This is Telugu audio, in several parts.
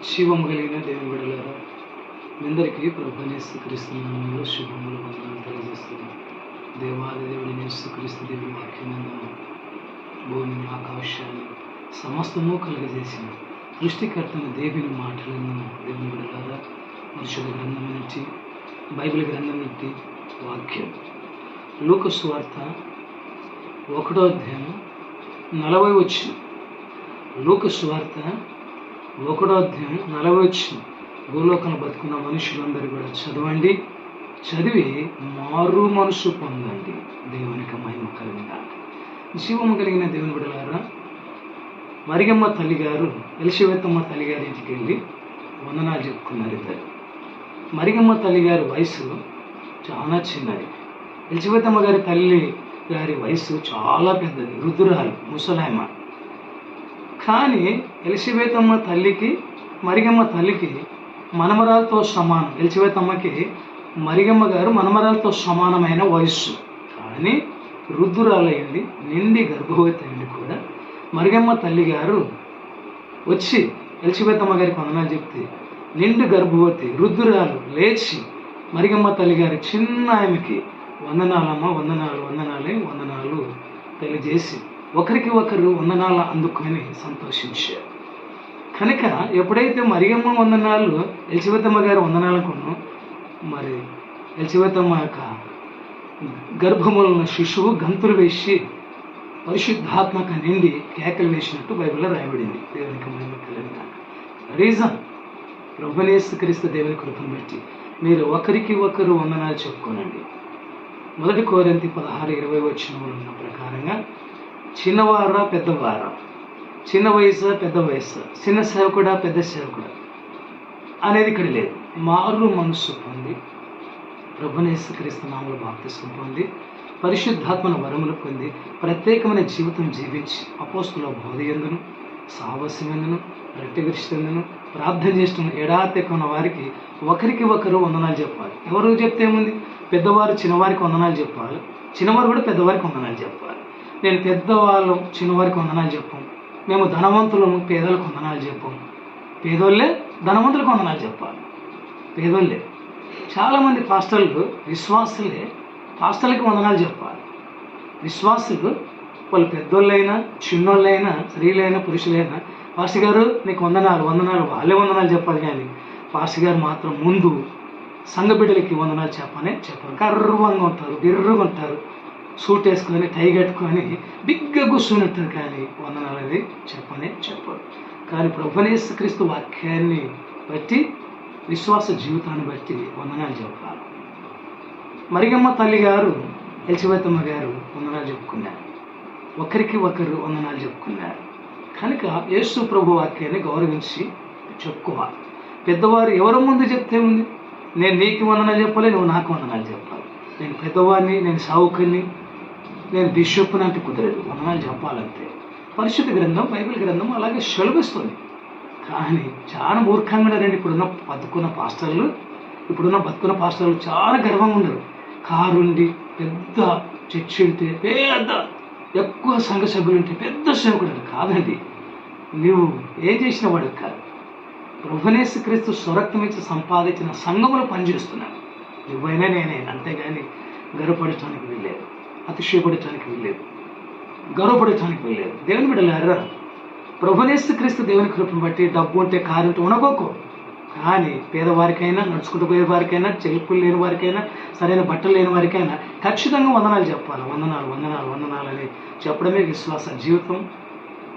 జీవము కలిగిన దేవుని బిడ్డలారా, మీ అందరికీ ప్రభువైన యేసుక్రీస్తు నామములో శుభములు వందనాలు తెలియజేస్తున్నాను. దేవాది దేవుడైన యేసుక్రీస్తు దేవుని వాక్యమందును భూమిని ఆకాశాన్ని సమస్తము కలుగజేసిన సృష్టికర్తను దేవుని మాటలను దేవుని బిడ్డలారా, పరిశుద్ధ గ్రంథం నుంచి బైబిల్ గ్రంథం నుంచి వాక్యం లూకా సువార్త 1వ అధ్యాయం 40 వచ్చిన లూకా సువార్త 1వ అధ్యాయం 40 వచ్చిన భూలోకంలో బతుకున్న మనుషులందరూ కూడా చదవండి, చదివి మారు మనసు పొందండి. దేవునికి మహిమ కలిగిన జీవము కలిగిన దేవుని బిడ్డలారా, మరియమ్మ తల్లి గారు ఎలిషబెతమ్మ తల్లి గారి ఇంటికి వెళ్ళి వందనాలు చెప్పుకున్నారు. ఇద్దరు మరియమ్మ తల్లి గారి వయసు చాలా చిన్నది, ఎలిషబెతమ్మ గారి తల్లి గారి వయసు చాలా పెద్దది, వృద్ధురాలు, ముసలాయమ. కానీ ఎలిషబెతమ్మ తల్లికి మరియమ్మ తల్లికి మనమరాలతో సమానం. ఎలిషబెతమ్మకి మరియమ్మ గారు మనమరాలతో సమానమైన వయస్సు, కానీ వృద్ధురాలయ్యండి, నిండి గర్భవతి అయ్యండి కూడా మరియమ్మ తల్లి గారు వచ్చి ఎలిషబెతమ్మ గారికి వందనాలు చెప్తే నిండు గర్భవతి వృద్ధురాలు లేచి మరియమ్మ తల్లి గారి చిన్న ఆమెకి వందనాలమ్మ, వందనాలు, వందనాలే, వందనాలు తెలియజేసి ఒకరికి ఒకరు వందనాలు అందుకొని సంతోషించారు. కనుక ఎప్పుడైతే మరియమ్మ వందనాలు ఎలిషబెతమ్మ గారు వందనాలకును, మరి ఎలిషబెతమ్మ యొక్క గర్భములో ఉన్న శిశువు గంతులు వేసి పరిశుద్ధాత్మక నిండి కేకలు వేసినట్టు బైబిల్లో రాయబడింది. దేవునికి మహిమ కలిగిన రీజన్ ప్రభువైన యేసుక్రీస్తు దేవుని కృపను బట్టి మీరు ఒకరికి ఒకరు వందనాలు చెప్పుకోనండి. 1 కొరింథీ 16:20 వచనంలో ఉన్న ప్రకారంగా చిన్నవారా పెద్దవారా, చిన్న వయసు పెద్ద వయసు, చిన్న సేవకుడా పెద్ద సేవకుడా అనేది ఇక్కడ లేదు. మారు మనసు పొంది ప్రభువైన యేసుక్రీస్తు నామములో బాప్తిస్మం పొంది పరిశుద్ధాత్మన వరములు పొంది ప్రత్యేకమైన జీవితం జీవించి అపోస్తుల బోధ యందును సాహసమెందును రక్తగరిష్టందును ప్రార్థన చేస్తున్న ఎడాతెక్కున్న వారికి ఒకరికి ఒకరు వందనాలు చెప్పాలి. ఎవరు చెప్తే ఏముంది? పెద్దవారు చిన్నవారికి వందనాలు చెప్పాలి, చిన్నవారు కూడా పెద్దవారికి వందనాలు చెప్పాలి. నేను పెద్దవాళ్ళు చిన్నవారికి వందనాలు చెప్పాం, మేము ధనవంతులము పేదలకు వందనాలు చెప్పాం, పేదోళ్ళే ధనవంతులకు వందనాలు చెప్పాలి. పేదోళ్ళే చాలామంది పాస్టర్లు విశ్వాసులే పాస్టర్లకి వందనాలు చెప్పాలి. విశ్వాసులు వాళ్ళు పెద్దోళ్ళైనా చిన్నోళ్ళైనా స్త్రీలైనా పురుషులైనా పాస్టర్ గారు నీకు వందనాలు, వందనాలు వాళ్ళే వందనాలు చెప్పాలి. కానీ పాస్టర్ గారు మాత్రం ముందు సంఘ బిడ్డలకి వందనాలు చెప్పరు. గర్వంగా ఉంటారు, బిర్రుగా ఉంటారు, సూట్ వేసుకొని టై కట్టుకొని బిగ్గా కూర్చొని ఉంటారు. కానీ వందనాలు అది చెప్పరు. కానీ ప్రభువైన యేసుక్రీస్తు వాక్యాన్ని బట్టి విశ్వాస జీవితాన్ని బట్టి వందనాలు చెప్పాలి. మరియమ్మ తల్లి గారు ఎలిషబెతమ్మ గారు వందనాలు చెప్పుకున్నారు, ఒకరికి ఒకరు వందనాలు చెప్పుకున్నారు. కనుక యేసు ప్రభు వాక్యాన్ని గౌరవించి చెప్పుకోవాలి. పెద్దవారు ఎవరి ముందు చెప్తే ఉంది? నేను నీకు వందనాలు చెప్పాలి, నువ్వు నాకు వందనాలు చెప్పాలి. నేను పెద్దవాడిని, నేను సావుకుని, నేను బిషప్ని అంటే కుదరదు. వందనాలు చెప్పాలంటే పరిశుద్ధ గ్రంథం బైబిల్ గ్రంథం అలాగే సెలవిస్తుంది. కానీ చాలా మూర్ఖంగా రండి ఇప్పుడున్న బతుకున్న పాస్టర్లు చాలా గర్వంగా ఉండరు. కారు ఉండి పెద్ద చర్చి ఉంటే పెద్ద ఎక్కువ సంఘ సభ్యులు ఉంటే పెద్ద సేవకుడు కాదండి. నువ్వు ఏం చేసిన వాడు కాదు. ప్రభువైన యేసుక్రీస్తు స్వరక్తం ఇచ్చి సంపాదించిన సంఘములో పనిచేస్తున్నాను. నువ్వైనా నేనైనా, అంతేగాని గర్వపడటానికి వీల్లేదు, అతిశయపడటానికి వీల్లేదు, గౌరవపడటానికి వీల్లేదు. దేవుని బిడ్డలారా, ప్రభువైన యేసుక్రీస్తు దేవుని కృపను బట్టి డబ్బు ఉంటే కారు ఉంటే ఉండకోకు. కానీ పేదవారికైనా, నడుచుకుంటూ పోయే వారికైనా, చెల్పులు లేని వారికైనా, సరైన బట్టలు లేని వారికైనా ఖచ్చితంగా వందనాలు చెప్పాలి. వందనాలు, వందనాలు, వందనాలు అని చెప్పడమే విశ్వాస జీవితం,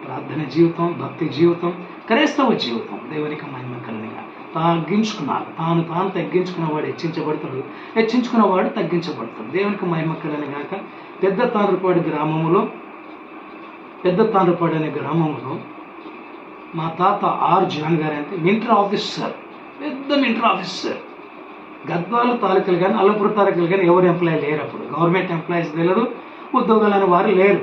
ప్రార్థన జీవితం, భక్తి జీవితం, క్రైస్తవ జీవితం. దేవునికి మహిమ కలిగిన తాను తగ్గించుకున్నవాడు హెచ్చించబడతాడు, హెచ్చించుకున్నవాడు తగ్గించబడతాడు. దేవునికి మహిమ కలిగినగాక. పెద్ద తాండ్రపాడు అనే గ్రామంలో మా తాత ఆర్ జాన్ గారు అంటే మిలిటరీ ఆఫీసర్, పెద్ద మిలిటరీ ఆఫీసర్. గద్వాల తాలూకాలు కానీ అల్లపూర్ తాలూకాలు కానీ ఎవరు ఎంప్లాయీ లేరు. అప్పుడు గవర్నమెంట్ ఎంప్లాయీస్ తెలియదు, ఉద్యోగాలు అని వారు లేరు.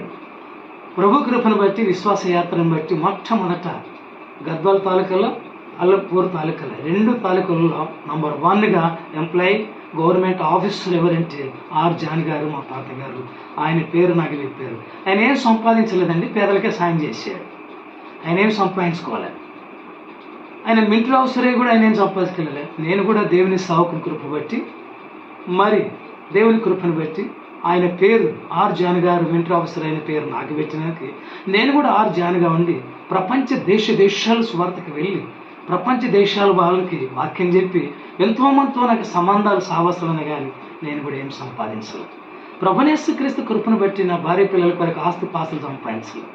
ప్రభు కృపను బట్టి, విశ్వాస యాత్రను బట్టి మొట్టమొదట గద్వాల తాలూకాలో, అల్లపూర్ తాలూకాలో 2 తాలూకాలలో నంబర్ 1గా ఎంప్లాయీ గవర్నమెంట్ ఆఫీసర్ ఎవరంటే ఆర్ జాన్ గారు, మా తాతగారు. ఆయన పేరు నాకు చెప్పారు. ఆయన ఏం సంపాదించలేదండి, పేదలకే సాయం చేశాడు. ఆయన ఏం సంపాదించుకోవాలి. ఆయన మిలిటరీ ఆఫీసరే కూడా ఆయన ఏం సంపాదించుకెళ్ళలే. నేను కూడా దేవుని సావుకుని కృప బట్టి, మరి దేవుని కృపను బట్టి ఆయన పేరు ఆర్ జాన్ గారు మిలిటరీ ఆఫీసర్ అయిన పేరు నాకు పెట్టినానికి నేను కూడా ఆర్ జాన్గా ఉండి ప్రపంచ దేశాల స్వార్థకి వెళ్ళి ప్రపంచ దేశాల వాళ్ళకి వాక్యం చెప్పి ఎంతోమందితో నాకు సంబంధాలు సావసలను కానీ నేను కూడా ఏం సంపాదించలేదు. ప్రభువైన యేసుక్రీస్తు కృపను బట్టి నా భార్య పిల్లల కొరకు ఆస్తి పాస్తులు సంపాదించలేదు.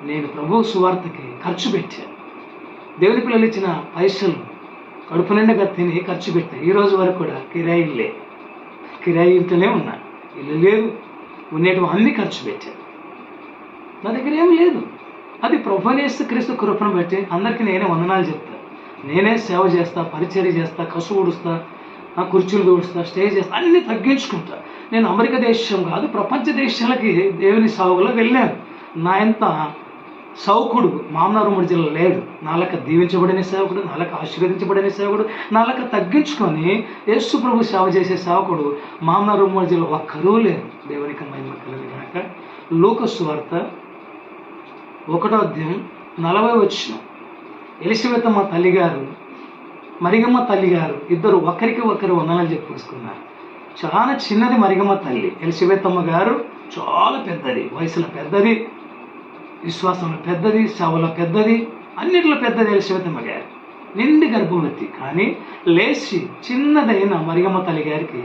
నేను ప్రభువు సువార్తకి ఖర్చు పెట్టాను. దేవుని పిల్లలు ఇచ్చిన పైసలు కడుపు నిండుగా తిని ఖర్చు పెట్టాను. ఈ రోజు వరకు కూడా కిరాయి ఇంట్లోనే ఉన్నా, ఇల్లు లేదు, ఉండేటివి అన్నీ ఖర్చు పెట్టాను. నా దగ్గర ఏం లేదు. అది ప్రభువైన యేసుక్రీస్తు కృపను బట్టి అందరికీ నేనే వందనాలు చెప్తాను. నేనే సేవ చేస్తా, పరిచర్య చేస్తా, కసు ఊడుస్తా, కుర్చీలు దూడుస్తా, స్టేజ్ చేస్తా, అన్నీ తగ్గించుకుంటా. నేను అమెరికా దేశం కాదు ప్రపంచ దేశాలకి దేవుని సాగులో వెళ్ళాను. నా ఎంత సౌకుడు మామనారుమూడి జిల్లా లేడు. నాలక దీవించబడిన సేవకుడు, నాలక ఆశీర్వదించబడిన సేవకుడు, నాలక తగ్గించుకొని యేసు ప్రభు సేవ చేసే సేవకుడు మామనారుమూడి జిల్లా ఒక్కరూ లేరు. దేవునికి మహిమ కలుగును గాక. లూకా సువార్త 1:40 ఎలిసబెతమ్మ తల్లిగారు మరిగమ్మ తల్లిగారు ఇద్దరు ఒకరికి ఒకరు వందనాలు చెప్పుకున్నారు. చాలా చిన్నది మరిగమ్మ తల్లి. ఎలిసబెతమ్మ గారు చాలా పెద్దది, వయసులో పెద్దది, విశ్వాసంలో పెద్దది, సేవలో పెద్దది, అన్నిటిలో పెద్దది ఎలిసబెతమ్మ గారు. నిండి గర్భవతి. కానీ లేచి చిన్నదైన మరిగమ్మ తల్లి గారికి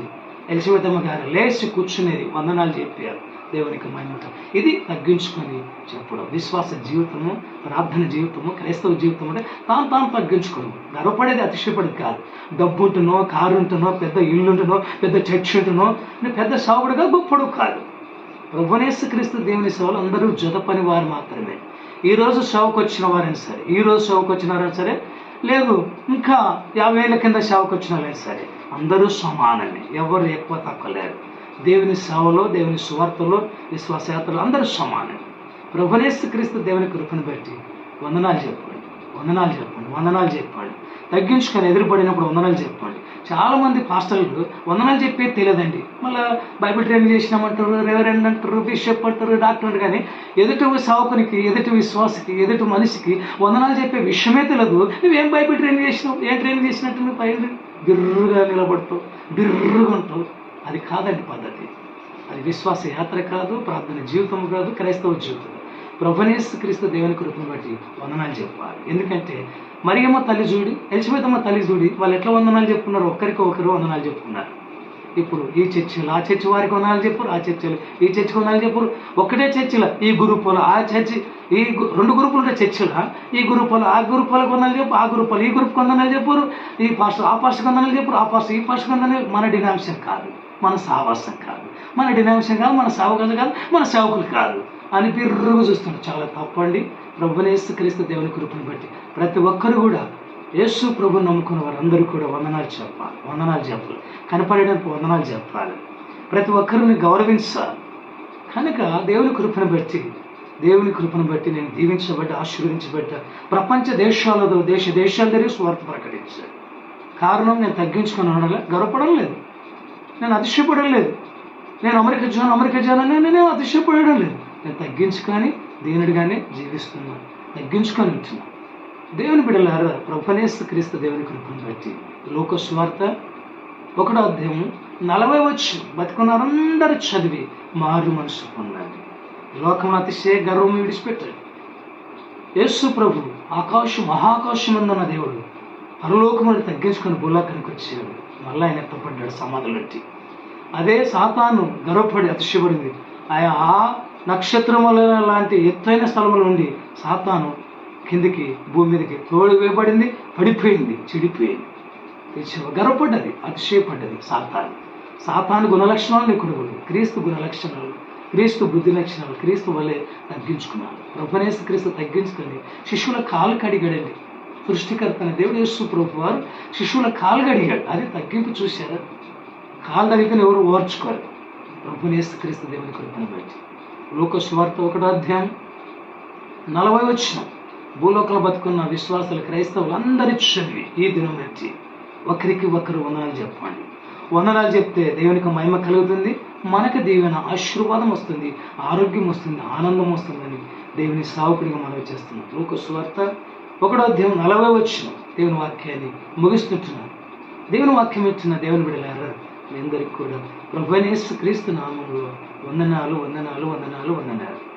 ఎలిసబెతమ్మ గారు లేచి కూర్చునేది, వందనాలు చెప్పారు. దేవునికి మహిమ. ఇది తగ్గించుకొని చెప్పడం. విశ్వాస జీవితము, ప్రార్థన జీవితము, క్రైస్తవ జీవితం అంటే తాను తగ్గించుకోను. గర్వపడేది అతిశయపడేది కాదు. డబ్బు ఉంటునో, కారు ఉంటునో, పెద్ద ఇల్లు ఉంటునో, పెద్ద చర్చ్ ఉంటునో, పెద్ద సావుడుగా గొప్పడు కాదు. ప్రభువైన యేసుక్రీస్తు దేవుని సేవలు అందరూ జత పని వారు మాత్రమే. ఈరోజు సేవకు వచ్చిన వారైనా సరే, ఈరోజు సేవకు వచ్చిన వారైనా సరే, లేదు ఇంకా 50 ఏళ్ళ కింద సేవకు వచ్చిన వాళ్ళైనా సరే, అందరూ సమానమే. ఎవరు ఎక్కువ తక్కువ లేరు. దేవుని సేవలో, దేవుని సువార్తలో, విశ్వాసయాత్రలో అందరూ సమానం. ప్రభువైన యేసుక్రీస్తు దేవుని కృపను బట్టి వందనాలు చెప్పండి, వందనాలు చెప్పండి, వందనాలు చెప్పండి. తగ్గించుకొని ఎదురుపడినప్పుడు వందనాలు చెప్పండి. చాలామంది పాస్టర్లు వందనాలు చెప్పేది తెలియదండి. మళ్ళీ బైబిల్ ట్రైనింగ్ చేసినామంటారు, రెవరెండ్ అంటారు, బిషప్ అంటారు, డాక్టర్ అంటారు. కానీ ఎదుటి సావుకునికి, ఎదుటి విశ్వాసకి, ఎదుటి మనిషికి వందనాలు చెప్పే విషయమే తెలియదు. నువ్వేం బైబిల్ ట్రైనింగ్ చేసినావు, ఏం ట్రైనింగ్ చేసినట్టు నువ్వు పైన బిర్రుగా నిలబడతావు, బిర్రుగా ఉంటావు. అది కాదండి పద్ధతి. అది విశ్వాస యాత్ర కాదు, ప్రార్థన జీవితం కాదు, క్రైస్తవ జీవితం. ప్రభువైన యేసుక్రీస్తు దేవుని కృపను బట్టి వందనాలు చెప్పాలి. ఎందుకంటే మరియమ్మ తల్లి చూడి, ఎలిసబెతమ్మ తల్లి చూడి, వాళ్ళు ఎట్లా వందనాలు చెప్పుకున్నారు, ఒకరికి ఒకరు వందనాలు చెప్పుకున్నారు. ఇప్పుడు ఈ చర్చిలు ఆ చర్చి వారికి వందనాలు చెప్పారు, ఆ చర్చిలు ఈ చర్చికి వందనాలు చెప్పారు. ఒకటే చర్చిలో ఈ గ్రూపులు ఆ చర్చి, ఈ 2 గ్రూపులు ఉంటే చర్చిలో ఈ గ్రూపులు ఆ గ్రూపులకు వందనాలు చెప్పు, ఆ గ్రూపులు ఈ గ్రూప్కి వందనాలు చెప్పారు, ఈ పాస్టర్ ఆ పాస్టర్కి వందనాలు చెప్పారు, ఆ పాస్టర్ ఈ పాస్టర్కి వందనాలు. మన డినామినేషన్ కాదు, మన సావాసం కాదు, మన డినామినేషన్ కాదు, మన సేవకులు కాదు, మన సేవకులు కాదు అని బిర్రుగా చూస్తున్నారు. చాలా తప్పండి. ప్రభువైన యేసుక్రీస్తు దేవుని కృపను బట్టి ప్రతి ఒక్కరు కూడా యేసు ప్రభుని నమ్ముకున్న వారందరూ కూడా వందనాలు చెప్పాలి, వందనాలు చెప్పాలి, కనపడడానికి వందనాలు చెప్పాలి, ప్రతి ఒక్కరిని గౌరవించాలి. కనుక దేవుని కృపను బట్టి నేను దీవించబడ్డ, ఆశీర్వదించబడ్డ ప్రపంచ దేశాలలో దేశాల దగ్గర స్వార్థ ప్రకటించాను. కారణం నేను తగ్గించుకొని ఉండలే, గర్వపడడం లేదు, నేను అతిశయపడడం లేదు, నేను అమెరికా జానని నేనే అతిశయపడడం లేదు. నేను తగ్గించుకొని దీనుడిగానే జీవిస్తున్నాను, తగ్గించుకొని ఉంటున్నాను. దేవుని బిడ్డలారా, ప్రభువైన యేసుక్రీస్తు దేవుని కృపను బట్టి లూకా సువార్త 1:40 బతికున్నారందరూ చదివి మారు మనసు పొందండి. లోకం అతిశయ గర్వం విడిచిపెట్టాడు. యేసు ప్రభు మహాకాశం ఉందన్న దేవుడు పరలోకమును తగ్గించుకొని భూలోకానికి వచ్చాడు. మళ్ళీ ఆయన ఎత్తపడ్డాడు సమాధులట్టి. అదే సాతాను గర్వపడి అతిశయపడింది. ఆ నక్షత్రముల లాంటి ఎత్తైన స్థలముల నుండి సాతాను కిందికి భూమి మీదకి తోడు వేయబడింది, పడిపోయింది, చెడిపోయింది, గర్వపడ్డది, అతిశయపడ్డది. సాతాను గుణలక్షణాలు నీకుడు, క్రీస్తు గుణలక్షణాలు, క్రీస్తు బుద్ధి లక్షణాలు, క్రీస్తు వల్లే తగ్గించుకున్నాను. ప్రభువైన యేసుక్రీస్తు తగ్గించుకొని శిష్యుల కాలు కడిగాడండి. సృష్టికర్త అనే దేవుడు యేసు ప్రభు వారు శిష్యుల కాలు కడిగాడు. అది తగ్గింపు చూశారా? కాలు తగ్గితే ఎవరు ఓర్చుకోరు. ప్రభువైన యేసుక్రీస్తు దేవుని కృపను బట్టి లూకా సువార్త 1:40 భూలోకంలో బతుకున్న విశ్వాసాలు, క్రైస్తవులు అందరి చదివి ఈ దినం బట్టి ఒకరికి ఒకరు వందనాలు చెప్పండి. వందనాలు చెప్తే దేవునికి మహిమ కలుగుతుంది, మనకు దీవెన ఆశీర్వాదం వస్తుంది, ఆరోగ్యం వస్తుంది, ఆనందం వస్తుందని దేవుని సావుకుడిగా మనవి చేస్తున్నాం. లూకా సువార్త 1:40 దేవుని వాక్యాన్ని ముగిస్తుంటున్నాను. దేవుని వాక్యం ఇచ్చిన దేవుని బిడ్డలారా, మీ అందరికీ కూడా ప్రభువైన యేసుక్రీస్తు నామములో వందనాలు.